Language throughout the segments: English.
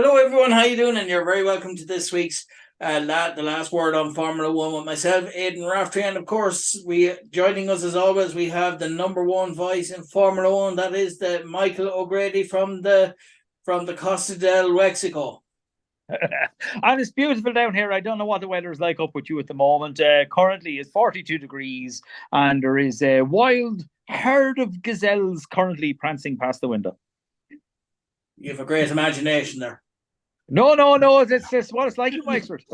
Hello, everyone. How you doing? And you're very welcome to this week's the last word on Formula One with myself, Aidan Raftery, and of course, we joining us as always. We have the number one voice in Formula One. That is the Michael O'Grady from the Costa del Mexico. And it's beautiful down here. I don't know what the weather is like up with you at the moment. Currently, it's 42 degrees, and there is a wild herd of gazelles currently prancing past the window. You have a great imagination there. No, no, no. It's just what it's like in Wexford.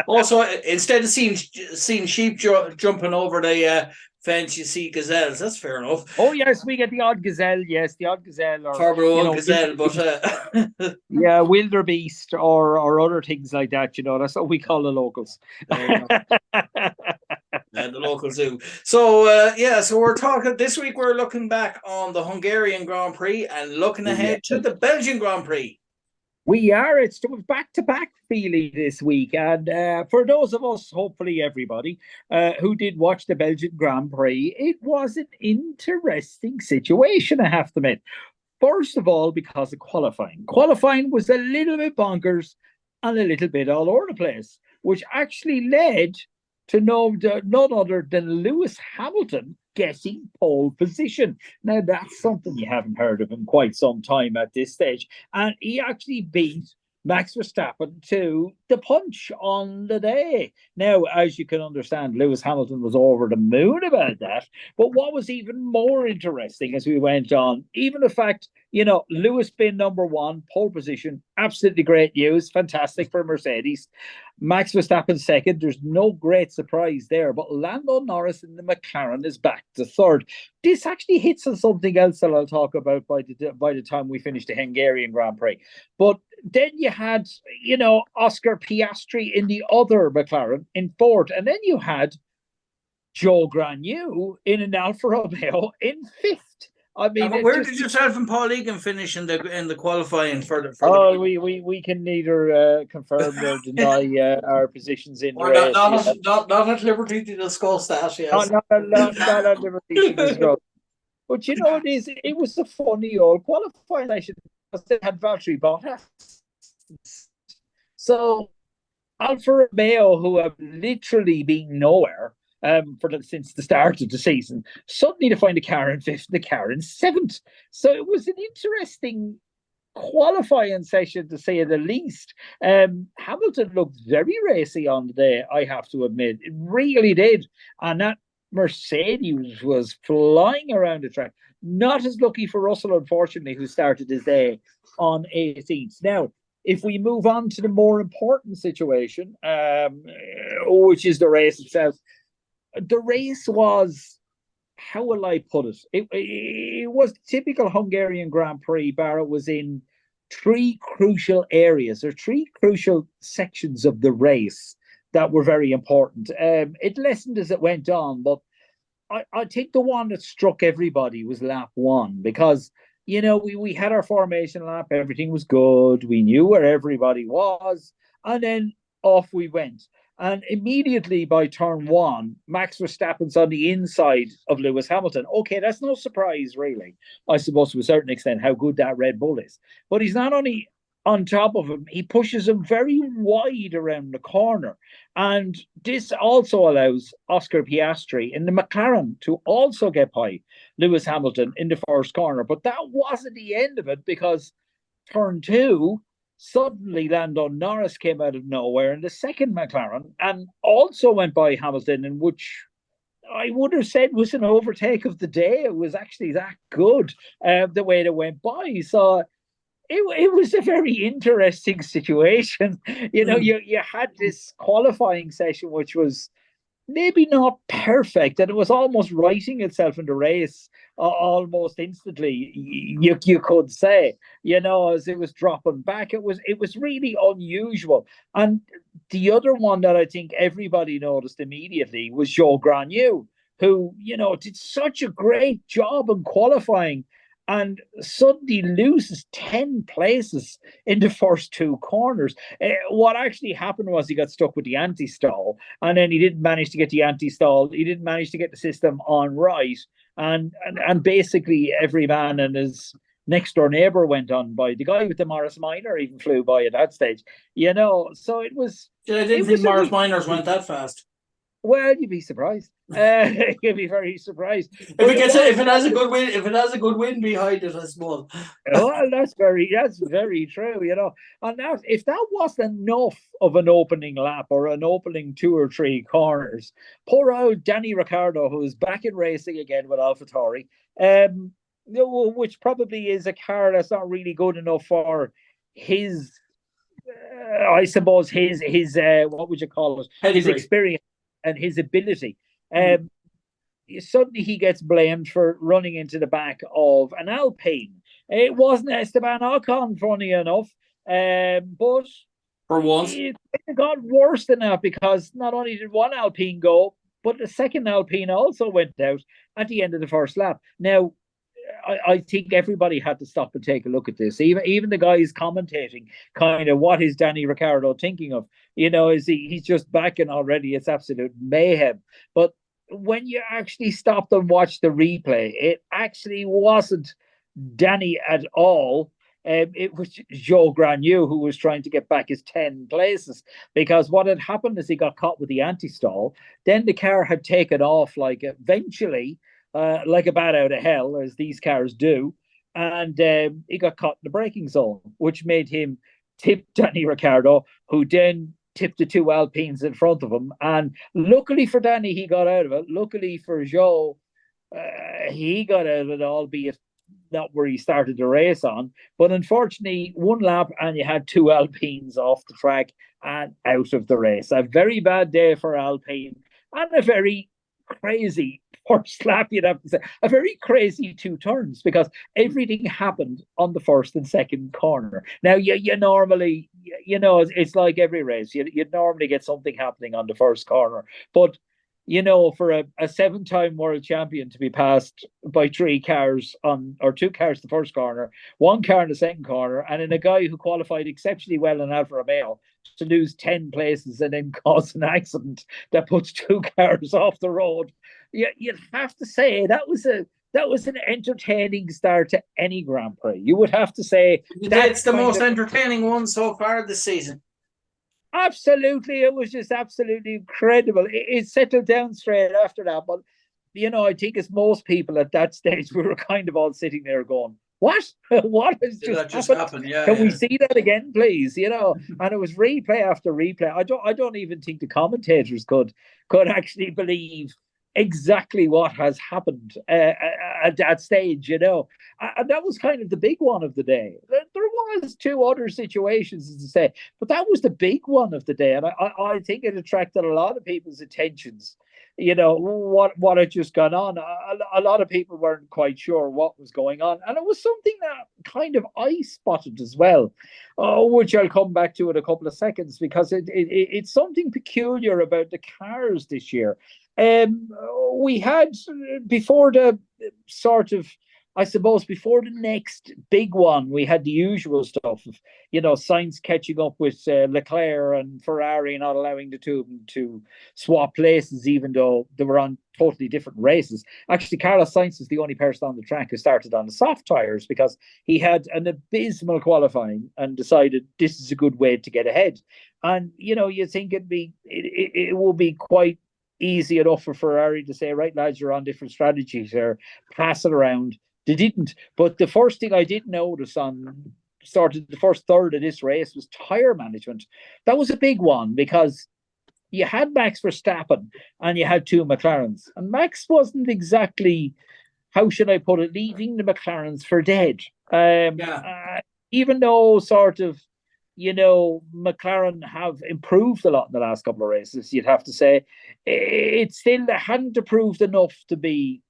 Also, instead of seeing sheep jumping over the fence, you see gazelles. That's fair enough. Oh yes, we get the odd gazelle. Yes, the odd gazelle, or Formula One gazelle, but yeah, wildebeest or other things like that. That's what we call the locals. And the local zoo. So so we're talking this week. We're looking back on the Hungarian Grand Prix and looking Yeah. ahead to the Belgian Grand Prix. We are. It's back to back feeling this week. And for those of us, hopefully everybody, who did watch the Belgian Grand Prix, it was an interesting situation, I have to admit. First of all, because of qualifying. Qualifying was a little bit bonkers and a little bit all over the place, which actually led to none other than Lewis Hamilton getting pole position. Now, that's something you haven't heard of in quite some time at this stage. And he actually beat Max Verstappen to the punch on the day. Now, as you can understand, Lewis Hamilton was over the moon about that. But what was even more interesting as we went on, even the fact, Lewis being number one, pole position, absolutely great news, fantastic for Mercedes. Max Verstappen second, there's no great surprise there. But Lando Norris in the McLaren is back to third. This actually hits on something else that I'll talk about by the time we finish the Hungarian Grand Prix. But then you had, Oscar Piastri in the other McLaren in fourth. And then you had Joe Granu in an Alfa Romeo in fifth. I mean, where did yourself and Paul Egan finish in the qualifying for the? We can neither confirm nor deny our positions in the race. Not at liberty to discuss that. Yes, not at liberty to discuss. But it was a funny old qualifying session because they had Valtteri Bottas. So Alfa Romeo, who have literally been nowhere since the start of the season, suddenly to find a car in fifth, the car in seventh. So it was an interesting qualifying session, to say the least. Hamilton looked very racy on the day, I have to admit. It really did. And that Mercedes was flying around the track. Not as lucky for Russell, unfortunately, who started his day on 18th. Now, if we move on to the more important situation, which is the race itself, the race was, how will I put it? It was typical Hungarian Grand Prix, bar it was in three crucial areas or three crucial sections of the race that were very important. It lessened as it went on, but I think the one that struck everybody was lap one, because we had our formation lap, everything was good, we knew where everybody was, and then off we went. And immediately by turn one, Max Verstappen's on the inside of Lewis Hamilton. Okay, that's no surprise, really, I suppose, to a certain extent, how good that Red Bull is. But he's not only on top of him, he pushes him very wide around the corner. And this also allows Oscar Piastri in the McLaren to also get by Lewis Hamilton in the first corner. But that wasn't the end of it, because turn two, suddenly Lando Norris came out of nowhere in the second McLaren and also went by Hamilton, in which I would have said was an overtake of the day. It was actually that good, the way it went by. So it was a very interesting situation. You had this qualifying session, which was maybe not perfect, and it was almost writing itself in the race almost instantly, you could say, as it was dropping back. It was really unusual. And the other one that I think everybody noticed immediately was Joe Granu, who did such a great job in qualifying and suddenly loses 10 places in the first two corners. What actually happened was he got stuck with the anti-stall, and then he didn't manage to get the anti-stall. He didn't manage to get the system on right. And basically every man and his next door neighbor went on by. The guy with the Morris Minor even flew by at that stage. So it was. I didn't It think was a Mars bit. Miners went that fast. Well, you'd be surprised. You'd be very surprised. If But it it gets was. if it has a good win, if it has a good win behind it, I suppose. Well, that's very true. And that if that wasn't enough of an opening lap or an opening two or three corners, poor old Danny Ricciardo, who's back in racing again with AlphaTauri, which probably is a car that's not really good enough for his, I suppose his what would you call it? His Pedigree. experience and his ability. Mm. Suddenly he gets blamed for running into the back of an Alpine. It wasn't Esteban Ocon, funny enough, but For once. it got worse than that because not only did one Alpine go, but the second Alpine also went out at the end of the first lap. Now, I think everybody had to stop and take a look at this. Even the guys commentating, kind of, what is Danny Ricciardo thinking of? Is he's just backing already? It's absolute mayhem. But when you actually stopped and watched the replay, it actually wasn't Danny at all. It was Joe Granu who was trying to get back his 10 places, because what had happened is he got caught with the anti-stall. Then the car had taken off eventually, like a bat out of hell, as these cars do. And he got caught in the braking zone, which made him tip Danny Ricciardo, who then tipped the two Alpines in front of him. And luckily for Danny, he got out of it. Luckily for Joe, he got out of it, albeit not where he started the race on. But unfortunately, one lap and you had two Alpines off the track and out of the race. A very bad day for Alpine and a very crazy first lap, you'd have to say. A very crazy two turns, because everything happened on the first and second corner. Now, you normally, it's like every race. You normally get something happening on the first corner. But, for a seven-time world champion to be passed by three cars or two cars the first corner, one car in the second corner, and in a guy who qualified exceptionally well in Alfa Romeo, to lose 10 places and then cause an accident that puts two cars off the road. You'd have to say that was an entertaining start to any Grand Prix. You would have to say it's the most entertaining one so far this season. Absolutely, it was just absolutely incredible. It settled down straight after that, but I think as most people at that stage, we were kind of all sitting there going, "What? What has just happened? Yeah, Can we see that again, please?" And it was replay after replay. I don't even think the commentators could actually believe exactly what has happened at that stage. And that was kind of the big one of the day. There was two other situations, as I say, but that was the big one of the day, and I think it attracted a lot of people's attentions. What had just gone on. A lot of people weren't quite sure what was going on, and it was something that kind of I spotted as well, which I'll come back to in a couple of seconds, because it's something peculiar about the cars this year. We had, before the sort of, I suppose, before the next big one, we had the usual stuff of, Sainz catching up with Leclerc, and Ferrari not allowing the two of them to swap places, even though they were on totally different races. Actually, Carlos Sainz is the only person on the track who started on the soft tires, because he had an abysmal qualifying and decided this is a good way to get ahead. And, you think it will be quite easy enough for Ferrari to say, right, lads, you're on different strategies, or pass it around. They didn't. But the first thing I did notice on started the first third of this race was tire management. That was a big one, because you had Max Verstappen and you had two McLarens, and Max wasn't exactly, how should I put it, leaving the McLarens for dead. Even though sort of, McLaren have improved a lot in the last couple of races, you'd have to say, it still hadn't improved enough to be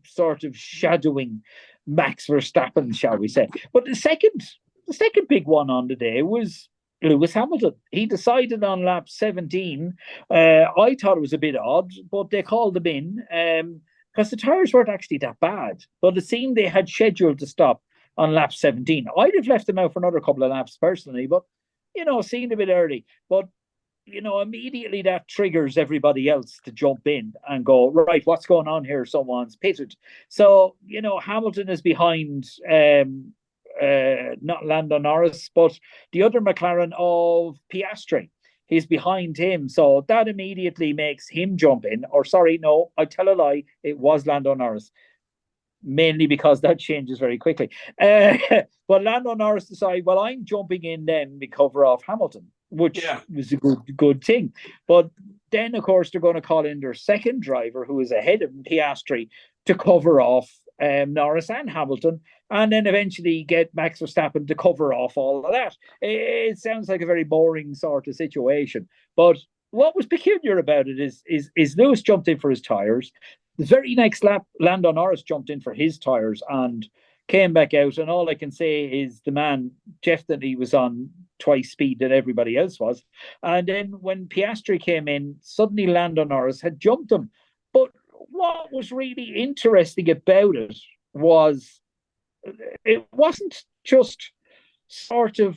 sort of shadowing Max Verstappen, shall we say. But the second big one on the day was Lewis Hamilton. He decided on lap 17. I thought it was a bit odd, but they called him in, because the tyres weren't actually that bad. But it seemed they had scheduled to stop on lap 17. I'd have left them out for another couple of laps personally, but, seemed a bit early. But, immediately that triggers everybody else to jump in and go, right, what's going on here? Someone's pitted. So, Hamilton is behind not Lando Norris, but the other McLaren of Piastri. He's behind him, so that immediately makes him jump in. Or sorry, no, I tell a lie. It was Lando Norris, mainly because that changes very quickly. But Lando Norris decided, well, I'm jumping in then to cover off Hamilton, which was a good thing. But then, of course, they're going to call in their second driver, who is ahead of Piastri, to cover off Norris and Hamilton, and then eventually get Max Verstappen to cover off all of that. It sounds like a very boring sort of situation, but what was peculiar about it is Lewis jumped in for his tyres. The very next lap, Lando Norris jumped in for his tyres and came back out. And all I can say is the man definitely was on twice speed than everybody else was. And then when Piastri came in, suddenly Lando Norris had jumped him. But what was really interesting about it was it wasn't just sort of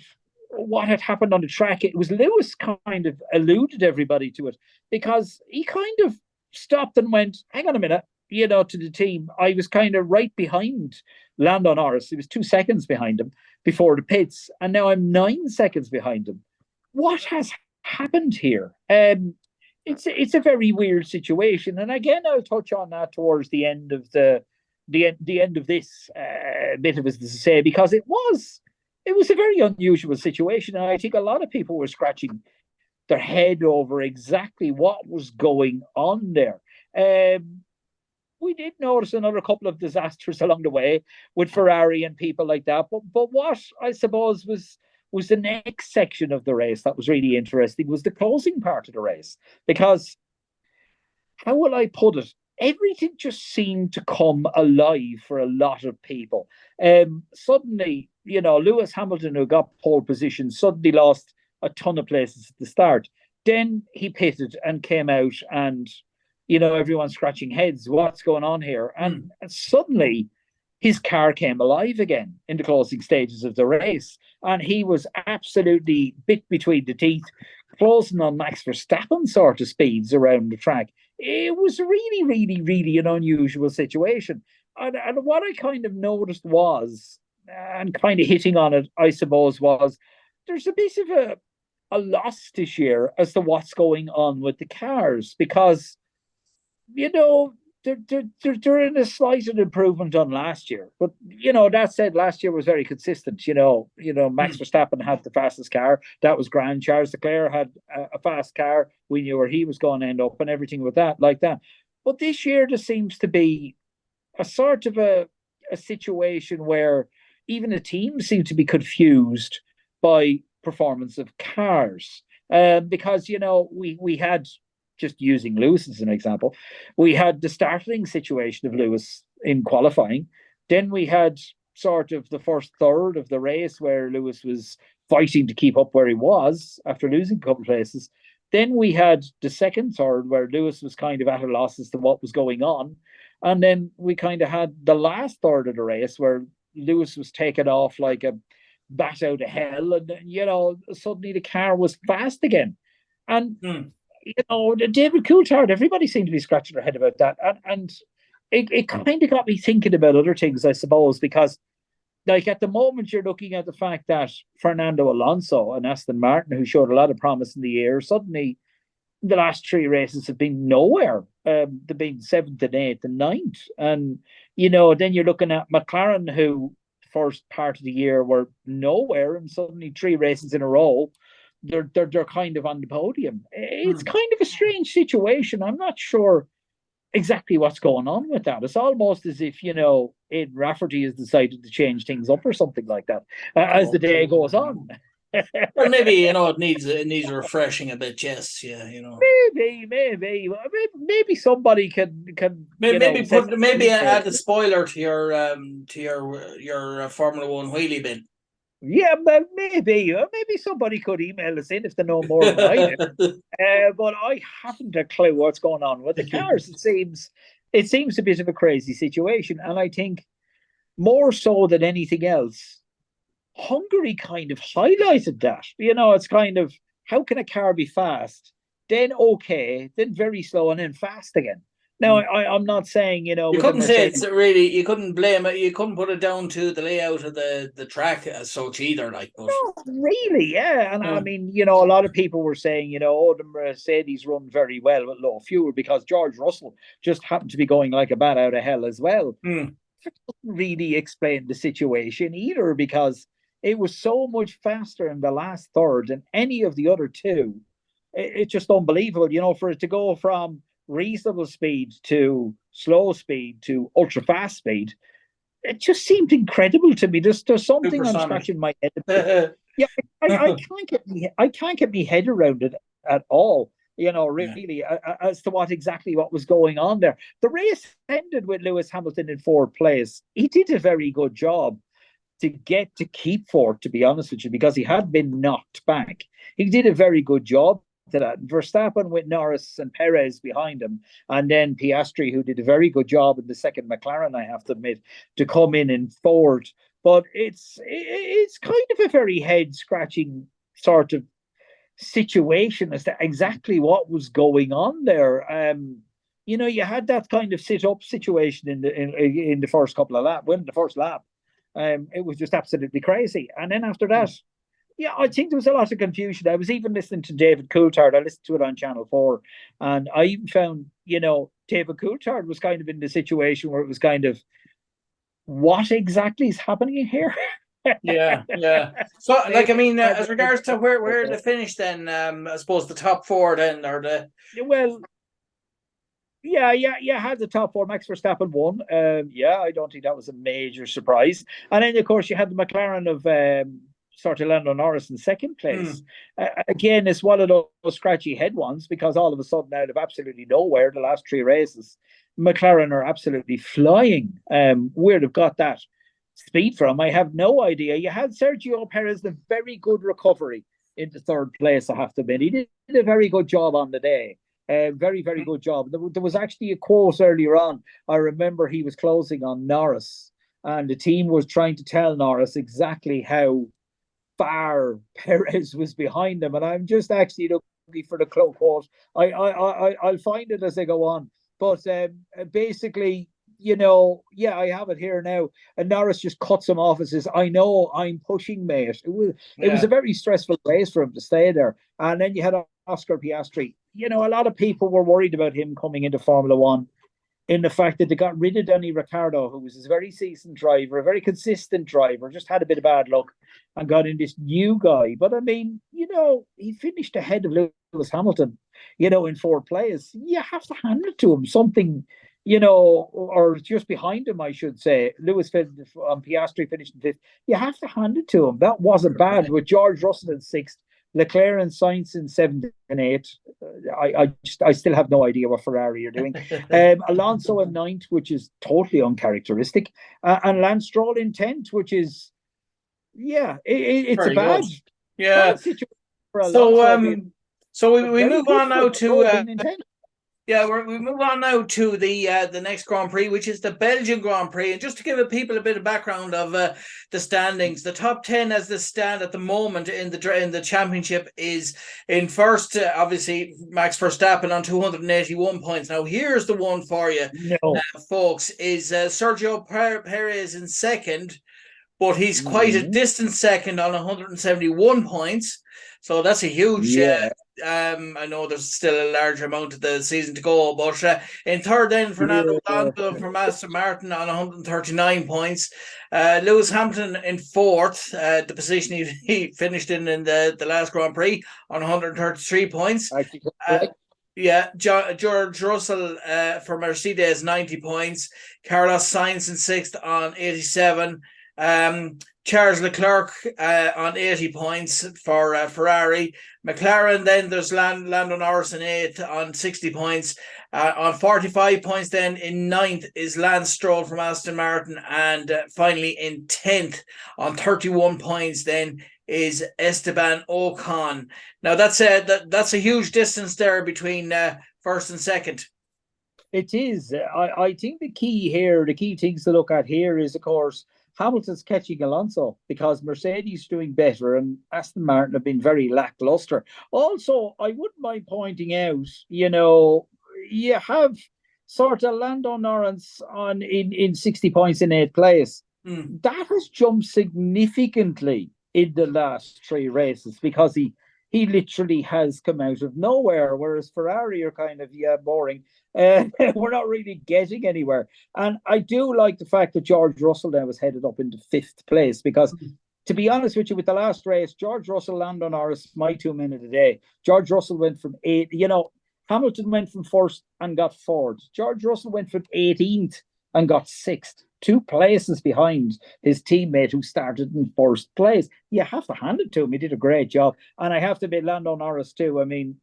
what had happened on the track. It was Lewis kind of alluded everybody to it, because he kind of stopped and went, hang on a minute, to the team. I was kind of right behind Lando Norris. He was 2 seconds behind him before the pits, and now I'm 9 seconds behind him. What has happened here? It's a very weird situation, and again, I'll touch on that towards the end of the end of this bit of it, to say, because it was a very unusual situation, and I think a lot of people were scratching their head over exactly what was going on there. We did notice another couple of disasters along the way with Ferrari and people like that. But what I suppose was the next section of the race that was really interesting was the closing part of the race. Because, how will I put it? Everything just seemed to come alive for a lot of people. Suddenly, Lewis Hamilton, who got pole position, suddenly lost a ton of places at the start. Then he pitted and came out, and everyone's scratching heads. What's going on here? And suddenly his car came alive again in the closing stages of the race, and he was absolutely bit between the teeth, closing on Max Verstappen sort of speeds around the track. It was really, really, really an unusual situation. And what I kind of noticed was, and kind of hitting on it, I suppose, was there's a bit of a loss this year as to what's going on with the cars, because they're in a slight improvement on last year. But that said, last year was very consistent. Max Verstappen had the fastest car. That was grand. Charles Leclerc had a fast car. We knew where he was going to end up and everything with that, like that. But this year there seems to be a sort of a situation where even the teams seem to be confused by performance of cars, because we had, just using Lewis as an example, we had the startling situation of Lewis in qualifying. Then we had sort of the first third of the race where Lewis was fighting to keep up where he was after losing a couple of places. Then we had the second third where Lewis was kind of at a loss as to what was going on. And then we kind of had the last third of the race where Lewis was taken off like a bat out of hell, and suddenly the car was fast again. And David Coulthard, everybody seemed to be scratching their head about that, and it kind of got me thinking about other things, I suppose, because like at the moment you're looking at the fact that Fernando Alonso and Aston Martin, who showed a lot of promise in the year, suddenly the last 3 races have been nowhere. They've been 7th and 8th and 9th, and then you're looking at McLaren, who first part of the year were nowhere, and suddenly 3 races in a row they're kind of on the podium. It's kind of a strange situation. I'm not sure exactly what's going on with that. It's almost as if Aidan Raftery has decided to change things up or something like that as the day goes on. Well, maybe it needs refreshing a bit. Yes, Maybe somebody can maybe add a spoiler to your Formula One wheelie bin. Yeah, well, maybe somebody could email us in if they know more than I do. But I haven't a clue what's going on with the cars. It seems a bit of a crazy situation, and I think more so than anything else, Hungary kind of highlighted that. It's kind of, how can a car be fast, then okay, then very slow, and then fast again? Now, I'm not saying, You with the couldn't say Mercedes. it's really. You couldn't blame it. You couldn't put it down to the layout of the track as such either. Like, but Not really, yeah. And I mean, a lot of people were saying, oh, the Mercedes run very well with low fuel because George Russell just happened to be going like a bat out of hell as well. mm. Really explain the situation either because it was so much faster in the last third than any of the other two. It's just unbelievable, for it to go from reasonable speed to slow speed to ultra fast speed. It just seemed incredible to me. There's something I'm Supersonic. scratching my head about. Yeah, I can't get my head around it at all. Really, as to what was going on there. The race ended with Lewis Hamilton in fourth place. He did a very good job to keep fourth, to be honest with you, because he had been knocked back. He did a very good job to that. Verstappen with Norris and Perez behind him, and then Piastri, who did a very good job in the second McLaren, I have to admit, to come in fourth. But it's kind of a very head scratching sort of situation as to exactly what was going on there. You had that kind of sit up situation in the first couple of laps, when the first lap. It was just absolutely crazy. And then after that, yeah, I think there was a lot of confusion. I was even listening to David Coulthard. I listened to it on Channel 4. And I even found, David Coulthard was kind of in the situation where it was kind of, what exactly is happening here? Yeah. So, like, I mean, as regards to where they finished, then I suppose the top four, then, or the well, yeah, had the top four. Max Verstappen won. I don't think that was a major surprise. And then, of course, you had the McLaren of sort of Lando Norris in second place. Again, it's one of those scratchy head ones because all of a sudden, out of absolutely nowhere, the last three races, McLaren are absolutely flying. Where they've got that speed from, I have no idea. You had Sergio Perez, the very good recovery into third place, I have to admit. He did a very good job on the day. Very, very good job. There was actually a quote earlier on. I remember he was closing on Norris, and the team was trying to tell Norris exactly how far Perez was behind him. And I'm just actually looking for the quote. I'll find it as I go on. But basically, I have it here now. And Norris just cuts him off and says, "I know, I'm pushing, mate." It was a very stressful race for him to stay there. And then you had Oscar Piastri. A lot of people were worried about him coming into Formula One in the fact that they got rid of Danny Ricciardo, who was a very seasoned driver, a very consistent driver, just had a bit of bad luck and got in this new guy. But I mean, he finished ahead of Lewis Hamilton, in fourth place. You have to hand it to him. Something, or just behind him, I should say. Lewis Piastri finished in fifth. You have to hand it to him. That wasn't bad with George Russell in sixth. Leclerc and Sainz in 7th and 8th. I still have no idea what Ferrari are doing. Alonso in 9th, which is totally uncharacteristic, and Lance Stroll in 10th, which is it's very a bad, bad situation for Alonso. So we move on now to we move on now to the next Grand Prix, which is the Belgian Grand Prix. And just to give people a bit of background of the standings, the top 10 as they stand at the moment in the championship is in first, obviously, Max Verstappen on 281 points. Now, here's the one for you, folks, is Sergio Perez in second, but he's quite a distant second on 171 points. So that's a huge. I know there's still a large amount of the season to go, but in third, then Fernando Alonso from Aston Martin on 139 points. Lewis Hamilton in fourth, the position he finished in the last Grand Prix on 133 points. George Russell for Mercedes 90 points. Carlos Sainz in sixth on 87. Charles Leclerc on 80 points for Ferrari. McLaren, then there's Lando Norris in 8th on 60 points. On 45 points then in 9th is Lance Stroll from Aston Martin. And finally in 10th on 31 points then is Esteban Ocon. Now that's a huge distance there between first and second. It is. I think the key things to look at here is, of course, Hamilton's catching Alonso because Mercedes doing better and Aston Martin have been very lackluster. Also, I wouldn't mind pointing out, you have sort of Lando Norris in 60 points in 8th place. That has jumped significantly in the last 3 races because he literally has come out of nowhere, whereas Ferrari are kind of, boring. We're not really getting anywhere. And I do like the fact that George Russell now is headed up into 5th place because, to be honest with you, with the last race, George Russell, Lando Norris, my 2 minutes a day. George Russell went from 8, Hamilton went from 1st and got 4th. George Russell went from 18th and got 6th. 2 places behind his teammate who started in 1st place. You have to hand it to him. He did a great job. And I have to admit, Lando Norris too. I mean,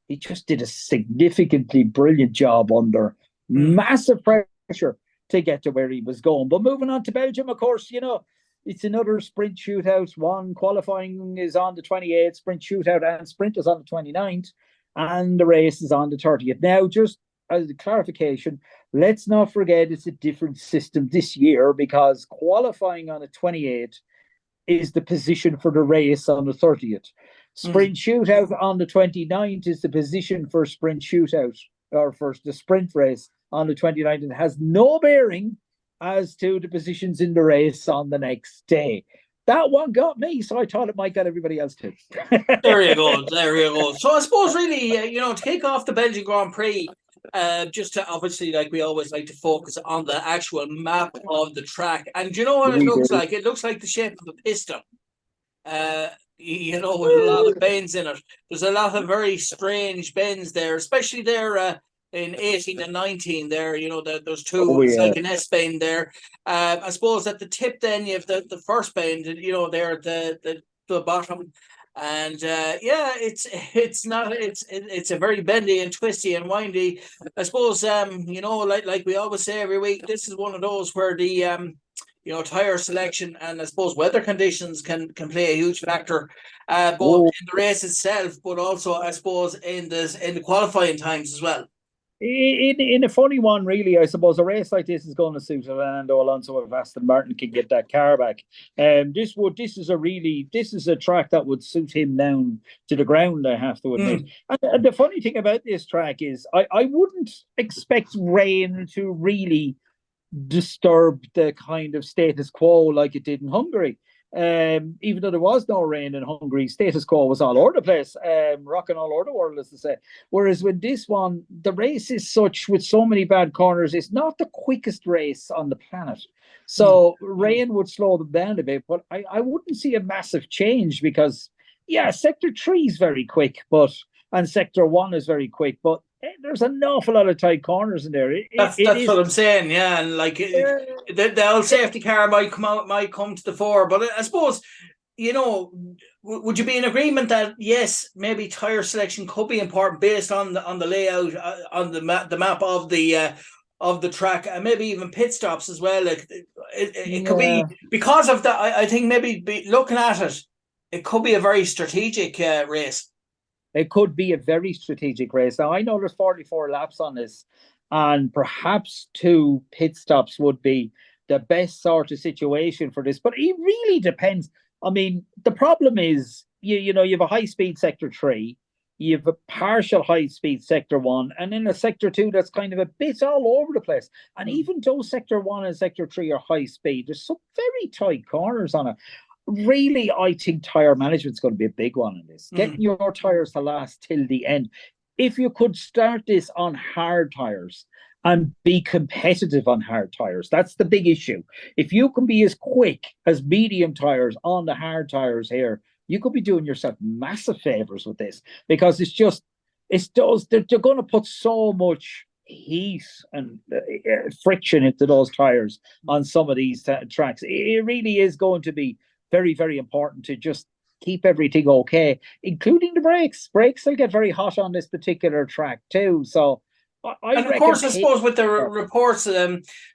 he just did a significantly brilliant job under massive pressure to get to where he was going. But moving on to Belgium, of course, it's another sprint shootout. One qualifying is on the 28th, sprint shootout, and sprint is on the 29th. And the race is on the 30th. Now, just as a clarification, let's not forget it's a different system this year because qualifying on the 28th is the position for the race on the 30th. Sprint shootout on the 29th is the position for sprint shootout or for the sprint race on the 29th. It has no bearing as to the positions in the race on the next day. That one got me, so I thought it might get everybody else too. There you go. So I suppose really, to kick off the Belgian Grand Prix, just to obviously, like we always like to focus on the actual map of the track. And do you know what it looks like? It looks like the shape of a piston. With a lot of bends in it. There's a lot of very strange bends there, especially there in 18 and 19 there, there's 2, it's like an S bend there. I suppose at the tip then you have the first bend, there at the bottom. And it's a very bendy and twisty and windy. I suppose like we always say every week, this is one of those where the tire selection and I suppose weather conditions can play a huge factor, both in the race itself, but also I suppose in the qualifying times as well. In a funny one, really, I suppose a race like this is going to suit Fernando Alonso if Aston Martin can get that car back. This is a track that would suit him down to the ground, I have to admit. And the funny thing about this track is I wouldn't expect rain to really disturb the kind of status quo like it did in Hungary. Even though there was no rain in Hungary, status quo was all over the place, rocking all over the world, as to say. Whereas with this one, the race is such with so many bad corners, it's not the quickest race on the planet. So rain would slow them down a bit, but I wouldn't see a massive change because, Sector 3 is very quick, and Sector 1 is very quick, but there's an awful lot of tight corners in there. That's what I'm saying, and like the old safety car might come to the fore, but I suppose would you be in agreement that yes, maybe tire selection could be important based on the layout on the map of the track, and maybe even pit stops as well. Like it could be because of that. I think maybe looking at it, it could be a very strategic race. It could be a very strategic race. Now, I know there's 44 laps on this, and perhaps 2 pit stops would be the best sort of situation for this. But it really depends. I mean, the problem is, you have a high-speed Sector 3, you have a partial high-speed Sector 1, and then a Sector 2 that's kind of a bit all over the place. And even though Sector 1 and Sector 3 are high-speed, there's some very tight corners on it. Really, I think tire management is going to be a big one in this. Getting your tires to last till the end. If you could start this on hard tires and be competitive on hard tires, that's the big issue. If you can be as quick as medium tires on the hard tires here, you could be doing yourself massive favors with this because they're going to put so much heat and friction into those tires on some of these tracks. It really is going to be very, very important to just keep everything okay, including the brakes. Brakes will get very hot on this particular track too. So and of course, I suppose with the reports,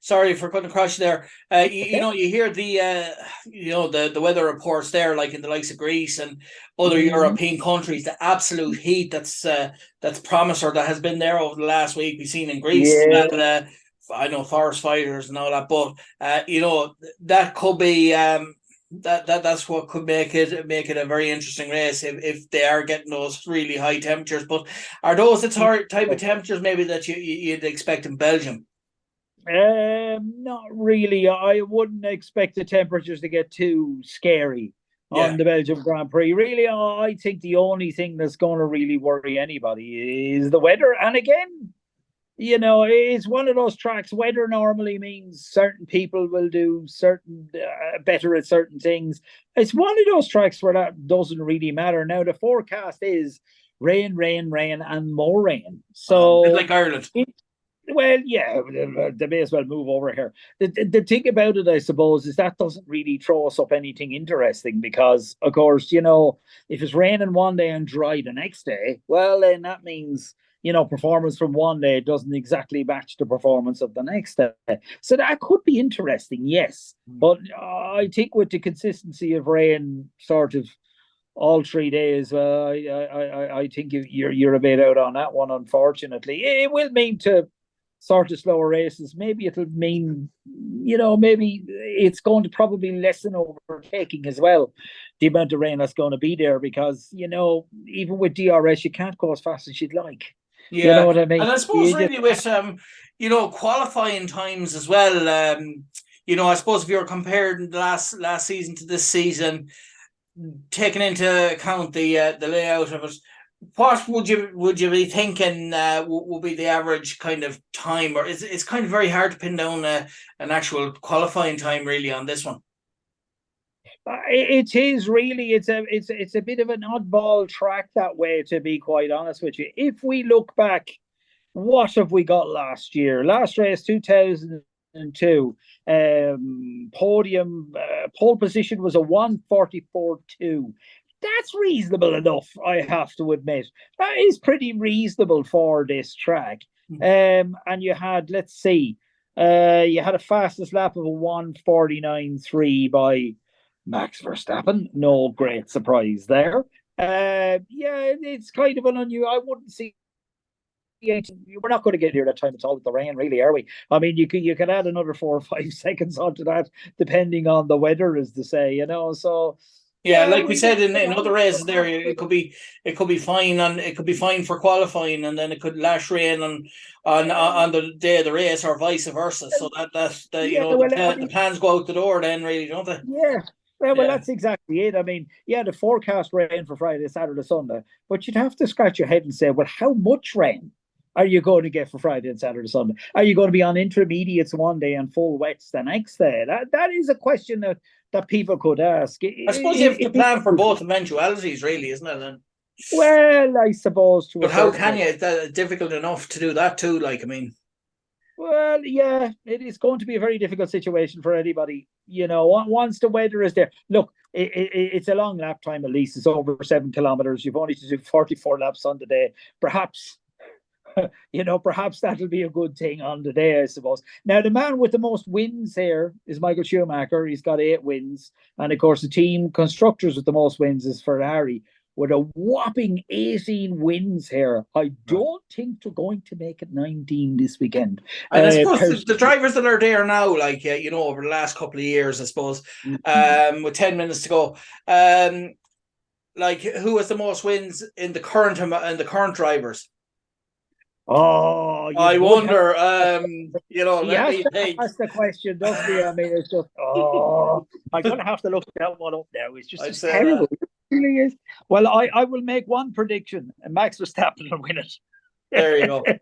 sorry for cutting across you there. You hear the weather reports there, like in the likes of Greece and other European countries, the absolute heat that's promised or that has been there over the last week. We've seen in Greece I know forest fires and all that, but that could be That's what could make it a very interesting race if they are getting those really high temperatures. But are those the type of temperatures maybe that you'd expect in Belgium? Not really. I wouldn't expect the temperatures to get too scary Yeah, on the Belgium Grand Prix. Really, I think the only thing that's going to really worry anybody is the weather. And again, it's one of those tracks. Weather normally means certain people will do certain better at certain things. It's one of those tracks where that doesn't really matter. Now the forecast is rain, rain, rain, and more rain. a bit So like Ireland. well, yeah, they may as well move over here. The thing about it, I suppose, is that doesn't really throw us up anything interesting because, of course, if it's raining one day and dry the next day, well, then that means, performance from one day doesn't exactly match the performance of the next day. So that could be interesting, yes. But I think with the consistency of rain sort of all 3 days, I think you're a bit out on that one, unfortunately. It will mean to sort of slower races. Maybe it'll mean, maybe it's going to probably lessen overtaking as well, the amount of rain that's going to be there because, even with DRS, you can't go as fast as you'd like. You know Yeah, what I mean? and I suppose You just, really with qualifying times as well. I suppose if you're comparing the last season to this season, taking into account the layout of it, what would you be thinking would be the average kind of time, or is it's kind of very hard to pin down an actual qualifying time really on this one? it is really it's a bit of an oddball track that way, to be quite honest with you. If we look back, what have we got last year? Last race, 2002. Pole position was a 1:44.2. That's reasonable enough, I have to admit. That is pretty reasonable for this track. And you had, let's see, you had a fastest lap of a 1:49.3 by Max Verstappen. No great surprise there. Yeah, it's kind of an unusual. I wouldn't see. We're not going to get here that time at all with the rain, really, are we? I mean, you can add another 4 or 5 seconds onto that, depending on the weather, as to say, So Yeah, yeah, like we we said get in other races, there it could be fine, and it could be fine for qualifying, and then it could lash rain on the day of the race, or vice versa. So that yeah. Well, I the mean, plans go out the door then, really, don't they? yeah. Well, Yeah, that's exactly it. I mean, yeah, the forecast rain for Friday, Saturday, Sunday, but you'd have to scratch your head and say, well, how much rain are you going to get for Friday and Saturday, Sunday? Are you going to be on intermediates one day and full wets the next day? That is a question that people could ask. I suppose you have to plan for both eventualities, really, isn't it? And, Well, I suppose to a but how certain can you? extent. It's difficult enough to do that too. Like, I mean, Well, yeah, it is going to be a very difficult situation for anybody. Once the weather is there, look, it's a long lap time at least. It's over 7 kilometers. You've only to do 44 laps on the day. Perhaps, perhaps that'll be a good thing on the day, I suppose. Now, the man with the most wins here is Michael Schumacher. He's got 8 wins. And of course, the team constructors with the most wins is Ferrari with a whopping 18 wins here. I don't think they're going to make it 19 this weekend. and I suppose the Personally. drivers that are there now, like over the last couple of years, I suppose, with 10 minutes to go, like who has the most wins in the current drivers? Oh, you I would have. wonder. He Let has me to think. ask the question, doesn't he? I mean, it's just, I'm going to have to look that one up now. I'd It's say that. terrible. It really is. Well, I will make one prediction, and Max Verstappen will win There you go. it.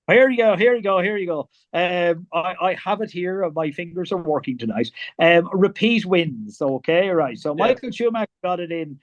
Here you go. Here you go. Here you go. I have it here. My fingers are working tonight. Repeat wins. Okay, right. So Yeah. Michael Schumacher got it in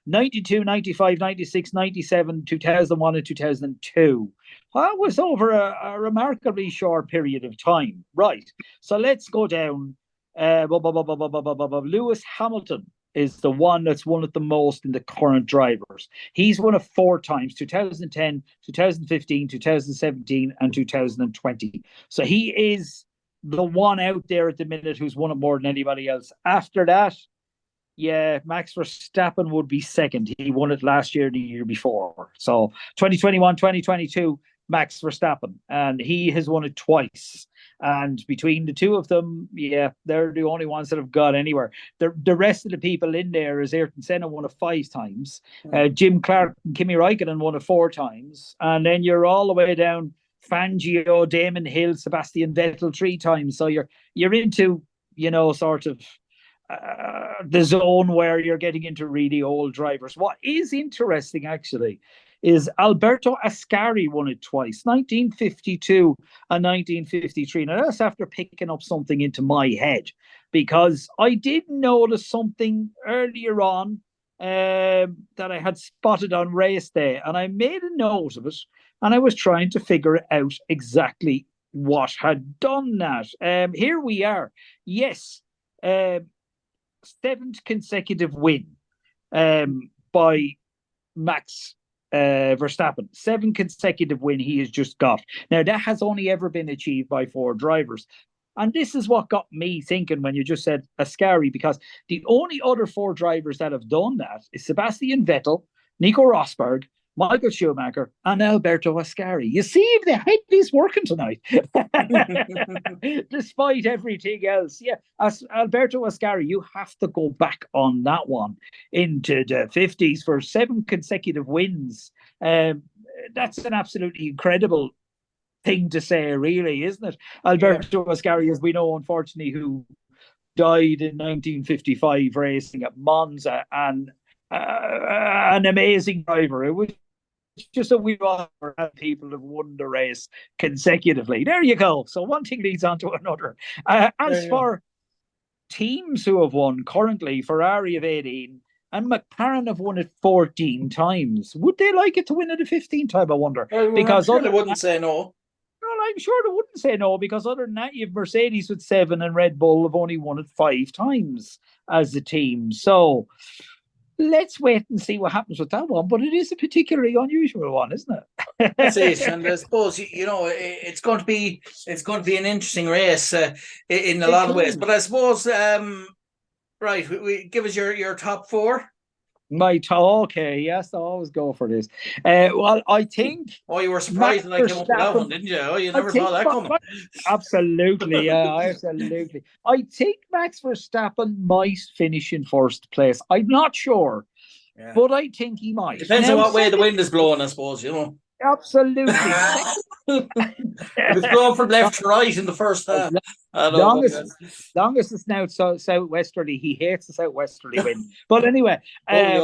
92, 95, 96, 97, 2001, and 2002. That was over a remarkably short period of time. Right. So let's go down. Lewis Hamilton is the one that's won it the most in the current drivers. He's won it 4 times: 2010, 2015, 2017, and 2020. So he is the one out there at the minute who's won it more than anybody else. After that, yeah, Max Verstappen would be second. He won it last year, the year before. So 2021, 2022, Max Verstappen, and he has won it twice. And between the two of them, yeah, they're the only ones that have got anywhere. The rest of the people in there is Ayrton Senna won it 5 times, Jim Clark and Kimi Räikkönen won it 4 times, and then you're all the way down Fangio, Damon Hill, Sebastian Vettel 3 times. So you're into, sort of the zone where you're getting into really old drivers. What is interesting, actually, is Alberto Ascari won it twice, 1952 and 1953. Now, that's after picking up something into my head, because I did notice something earlier on that I had spotted on race day, and I made a note of it, and I was trying to figure out exactly what had done that. Here we are. Yes, 7th consecutive win by Max Verstappen. 7 consecutive win he has just got. Now, that has only ever been achieved by 4 drivers. And this is what got me thinking when you just said Ascari, because the only other 4 drivers that have done that is Sebastian Vettel, Nico Rosberg, Michael Schumacher, and Alberto Ascari. You see, if the head is working tonight, despite everything else. Yeah, as Alberto Ascari, you have to go back on that one into the 50s for 7 consecutive wins. That's an absolutely incredible thing to say, really, isn't it? Alberto Ascari, as we know, unfortunately, who died in 1955 racing at Monza, and an amazing driver. It was just a wee while people have won the race consecutively. There you go. So one thing leads on to another. As for teams who have won currently, Ferrari have 18 and McLaren have won it 14 times. Would they like it to win it a 15th time, I wonder? Because sure they wouldn't say no. Well, I'm sure they wouldn't say no, because other than that, you've Mercedes with 7 and Red Bull have only won it 5 times as a team. So let's wait and see what happens with that one. But it is a particularly unusual one, isn't it? That's it. And I suppose, it's going to be an interesting race in a lot of ways. But I suppose, right, we give us your top 4. Okay, yes, I always go for this. Well, I think. Oh, you were surprised that I came up with that one, didn't you? Oh, you never saw that coming. Absolutely, yeah, absolutely. I think Max Verstappen might finish in 1st place. I'm not sure, but I think he might. Depends on what way the wind is blowing, I suppose, Absolutely. If it's blowing from left to right in the first half. Longest it's now southwesterly. He hates the southwesterly wind. But anyway, at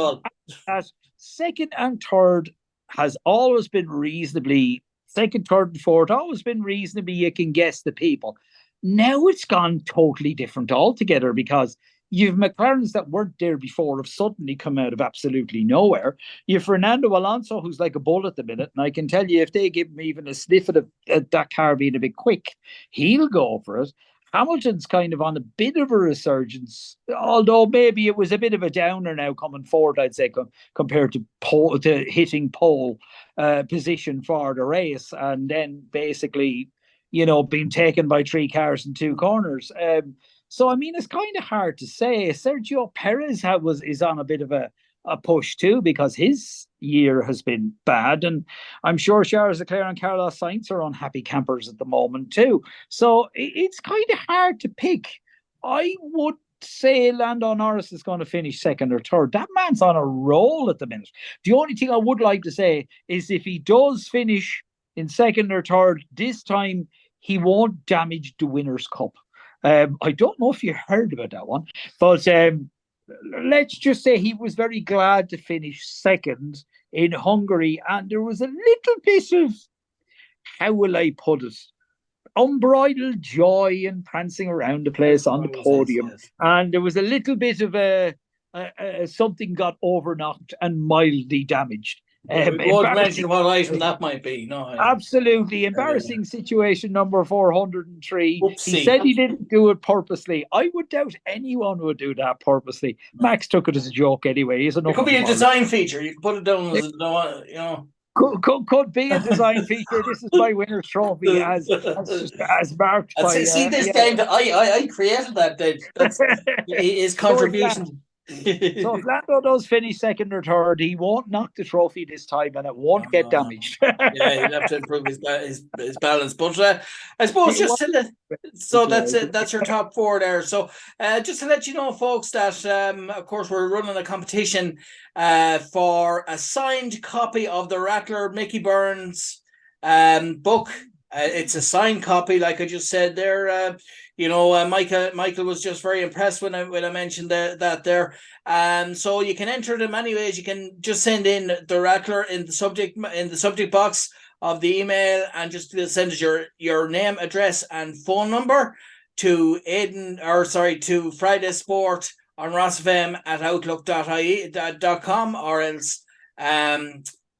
2nd and 3rd has always been reasonably, 2nd, 3rd, and 4th, always been reasonably, you can guess the people. Now it's gone totally different altogether, because you've McLarens that weren't there before have suddenly come out of absolutely nowhere. You've Fernando Alonso, who's like a bull at the minute, and I can tell you, if they give him even a sniff of that car being a bit quick, he'll go for it. Hamilton's kind of on a bit of a resurgence, although maybe it was a bit of a downer now coming forward, I'd say, compared to hitting pole position for the race, and then basically, being taken by 3 cars in 2 corners. So, I mean, it's kind of hard to say. Sergio Perez is on a bit of a push too, because his year has been bad. And I'm sure Charles Leclerc and Carlos Sainz are unhappy campers at the moment too. So it's kind of hard to pick. I would say Lando Norris is going to finish 2nd or 3rd. That man's on a roll at the minute. The only thing I would like to say is, if he does finish in 2nd or 3rd, this time he won't damage the Winners' Cup. I don't know if you heard about that one, but let's just say he was very glad to finish 2nd in Hungary, and there was a little bit of, how will I put it, unbridled joy and prancing around the place on the podium. Yes. And there was a little bit of something got overknocked and mildly damaged. We won't mention what item that might be. No, absolutely embarrassing situation number 403. Oopsie. He said he didn't do it purposely. I would doubt anyone would do that purposely. Max took it as a joke anyway. It could be a design feature. You can put it down as Could be a design feature. This is my winner's trophy as marked by. See this game that I created that. That's his contribution. So if Lando does finish second or third, he won't knock the trophy this time, and it won't get No. damaged. Yeah, he'll have to improve his balance. But I suppose It just was to so that's it. That's your top four there. So just to let you know, folks, that of course we're running a competition for a signed copy of the Rattler Mickey Burns book. It's a signed copy, like I just said there. Michael was just very impressed when I mentioned that there. So you can enter them anyways. You can just send in the Rattler in the subject box of the email, and just send us your name, address, and phone number to to Friday Sport on Rosfm at outlook.com, or else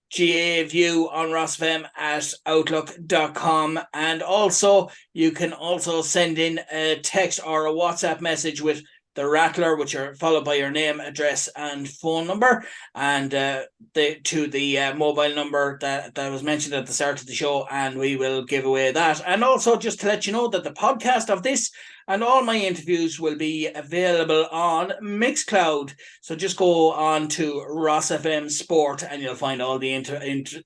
GAView on Rosfm at outlook.com. And also you can also send in a text or a WhatsApp message with the Rattler, which are followed by your name, address, and phone number, and to the mobile number that was mentioned at the start of the show, and we will give away that. And also, just to let you know that the podcast of this and all my interviews will be available on Mixcloud. So just go on to Rosfm Sport, and you'll find all the interviews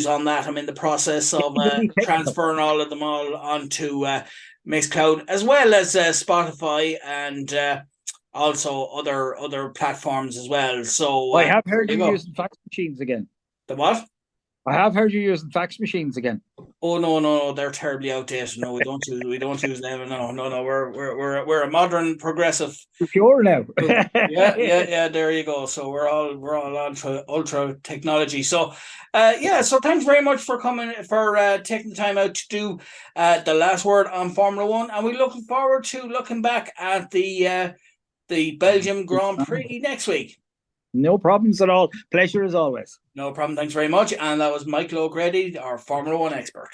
on that. I'm in the process of transferring all of them all onto Mixcloud, as well as Spotify, and also other platforms as well. So I have heard you using fax machines again. The what? I have heard you using fax machines again. Oh no, they're terribly outdated. No, we don't use them. No. We're a modern progressive. You're pure now. yeah. There you go. So we're all ultra technology. So, So thanks very much for coming, for taking the time out to do the last word on Formula One, and we're looking forward to looking back at the Belgium Grand Prix next week. No problems at all. Pleasure as always. No problem. Thanks very much. And that was Michael O'Grady, our Formula One expert.